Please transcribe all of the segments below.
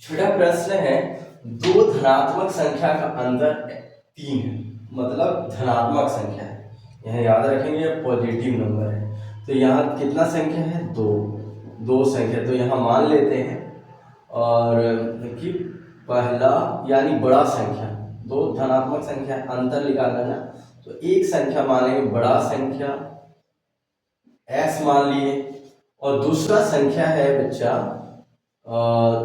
छठा प्रश्न है, दो धनात्मक संख्या का अंतर 3 है, मतलब धनात्मक संख्या है। यहाँ याद रखेंगे पॉजिटिव नंबर है, तो यहाँ कितना संख्या है? दो संख्या। तो यहाँ मान लेते हैं और कि पहला यानी बड़ा संख्या, दो धनात्मक संख्या अंतर निकालना ना, तो एक संख्या मानेंगे बड़ा संख्या x मान लिए, और दूसरा संख्या है बच्चा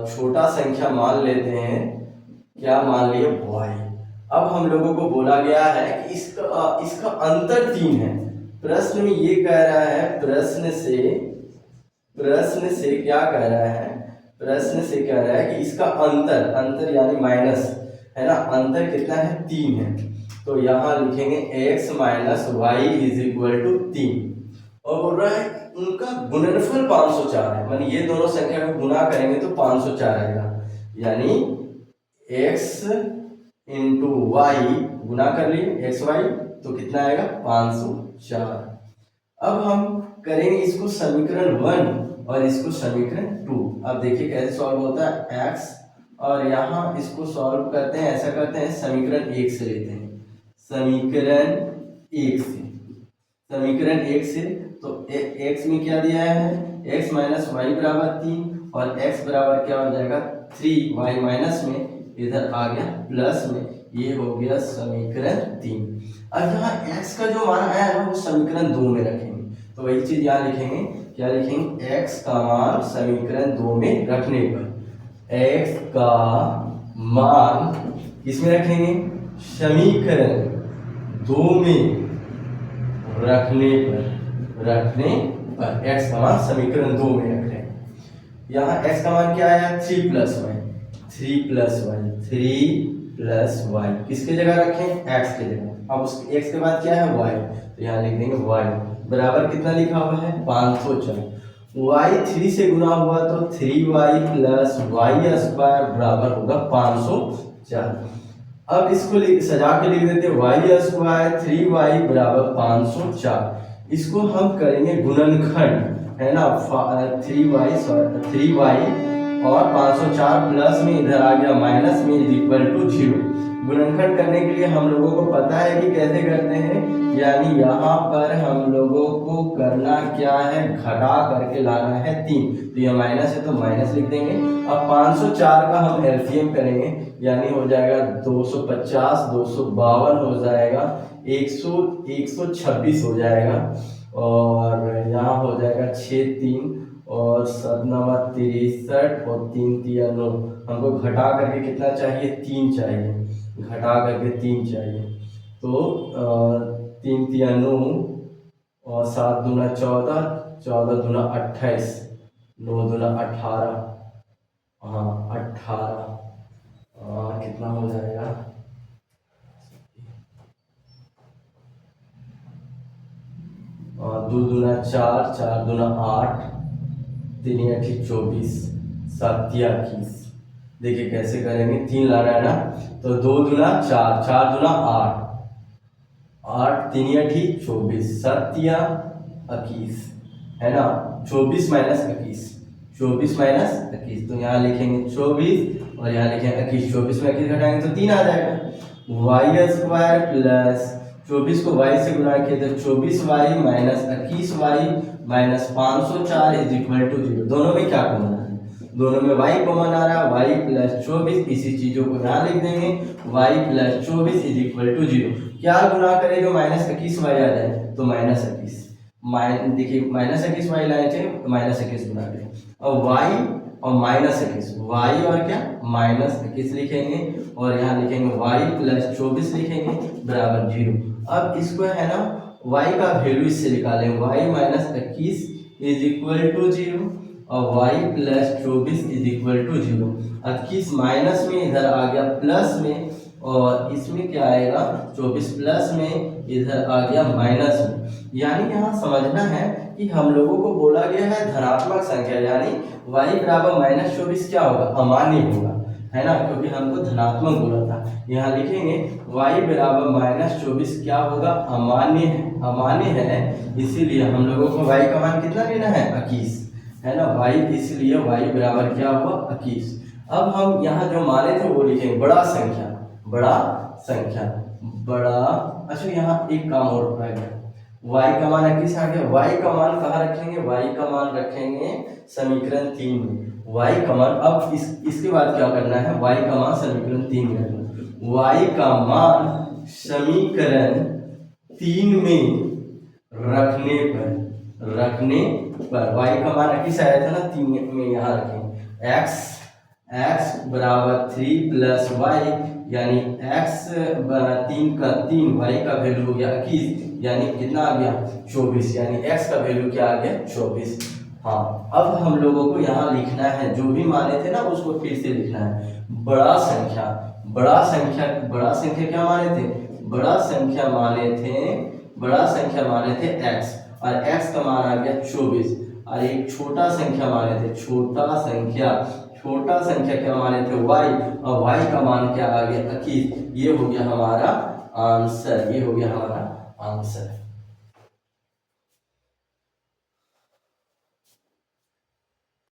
छोटा संख्या मान लेते हैं, क्या मान लिए? y। अब हम लोगों को बोला गया है कि इसका अंतर 3 है। प्रश्न में ये कह रहा है, प्रश्न से क्या कह रहा है? प्रश्न से कह रहा है कि इसका अंतर यानी माइनस है ना, अंतर कितना है? 3 है। तो यहाँ लिखेंगे x minus y is equal to 3, और बोल रहा है उनका गुणनफल 504 है, मानी ये दोनों संख्या को गुना करेंगे तो 504 आएगा, यानी x इंटू वाई गुना कर लिए x y, तो कितना आएगा? 504। अब हम करेंगे इसको समीकरण 1 और इसको समीकरण 2। अब देखिए कैसे सॉल्व होता है x, और यहाँ इसको सॉल्व करते हैं, ऐसा करते हैं समीकरण 1 से लेते हैं, समीकरण 1 से तो x में क्या दिया है? x माइनस वाई बराबर 3, और x बराबर क्या हो जाएगा? 3, y माइनस में इधर आ गया प्लस में, ये हो गया समीकरण 3। अब यहाँ x का जो मान आया है वो समीकरण 2 में रखेंगे, तो वही चीज यहाँ लिखेंगे, क्या लिखेंगे? x का मान समीकरण 2 में रखने पर, x का मान किसमें रखेंगे? समीकरण 2 में रखने पर x का मान समीकरण 2 में रख रहे हैं। यहाँ x का मान क्या आया? 3 प्लस वाई, किसके जगह रखें? x के जगह। अब उस x के बाद क्या है? y, तो यहाँ लिख देंगे y बराबर कितना लिखा हुआ है? 504। y 3 से गुना हुआ तो 3y प्लस वाई स्क्वायर बराबर होगा 504। अब इसको सजा के लिख देते हैं वाई स्क्वायर 3y बराबर 504। इसको हम करेंगे गुणनखंड, है ना, 3y और 504 प्लस में इधर आ गया माइनस में इज इक्वल टू 0। गुणनखंड करने के लिए हम लोगों को पता है कि कैसे करते हैं, यानी यहाँ पर हम लोगों को करना क्या है? घटा करके लाना है 3, तो यह माइनस है तो माइनस लिख देंगे। अब 504 का हम एलसीएम करेंगे, यानी हो जाएगा 250, 252 हो जाएगा, 126 हो जाएगा, और यहाँ हो जाएगा 6 3 और 7 9 63 और 3 3 9। हमको घटा करके कितना चाहिए? 3 चाहिए, घटा करके 3 चाहिए, तो 3 3 9 और 7 दूना 14, 14 दूना 28, 9 दूना 18, हाँ 18, कितना हो जाएगा? 2 दूना 4, 4 दूना 8, 3 8 24, 7 21। देखिए कैसे करेंगे, 3 लाना है ना, तो 2 दूना 4, 4 दूना 8, 8 3 8 24, 7 21, है ना, 24 माइनस 21, 24 माइनस 21, तो यहाँ लिखेंगे 24 और यहाँ लिखेंगे 21। 24 में 21 घटाएंगे तो 3 आ जाएगा। वाई स्क्वायर प्लस 24 को y से गुना किया तो 24y minus 21y minus 504 is equal to 0। दोनों में क्या कॉमन आ रहा है? दोनों में y कॉमन आ रहा है, y प्लस 24, इसी चीजों को यहाँ लिख देंगे, y plus 24 is equal to 0। क्या गुना करें जो माइनस 21y आ जाए? तो माइनस 21, देखिए माइनस 21y लाए थे, माइनस 21 गुना करें, और y और माइनस 21, y और क्या? माइनस 21 लिखेंगे, और यहाँ लिखेंगे y प्लस 24 लिखेंगे बराबर 0। अब इसको है ना y का वैल्यू इससे निकालें, y minus 21 is equal to 0 और y plus 24 is equal to 0। 21 minus में इधर आ गया प्लस में, और इसमें क्या आएगा? 24 प्लस में इधर आ गया माइनस में। यानी यहाँ समझना है कि हम लोगों को बोला गया है धनात्मक संख्या, यानी y बराबर माइनस 24 क्या होगा? अमान्य होगा, है ना, क्योंकि हमको धनात्मक बोला था। यहाँ लिखेंगे y बराबर माइनस 24 क्या होगा? अमान्य है, इसीलिए हम लोगों को y का मान कितना लेना है? 21, है ना, y, इसलिए y बराबर क्या हुआ? 21। अब हम यहाँ जो माने थे वो लिखेंगे बड़ा संख्या, बड़ा संख्या, बड़ा। अच्छा यहाँ एक काम और रह गया, y का मान किस आ गया, y का मान कहाँ रखेंगे, y का मान रखेंगे समीकरण 3 में। y का मान, अब इसके बाद क्या करना है, y का मान समीकरण 3 में रखना। y का मान समीकरण 3 में रखने पर y का मान किस आया था ना 3 में, यहाँ रखें x बराबर 3 प्लस वाई, यानी x 3 का 3, y का वैल्यू हो गया 21, यानी कितना आ गया 24, यानी x का वैल्यू क्या आ गया 24। हाँ, अब हम लोगों को यहाँ लिखना है, जो भी माने थे ना उसको फिर से लिखना है। बड़ा संख्या क्या माने थे, बड़ा संख्या माने थे x, और x का मान आ गया 24, और एक छोटा संख्या माने थे, छोटा संख्या क्या माने थे y, और y का मान क्या आ गया 21। ये हो गया हमारा आंसर,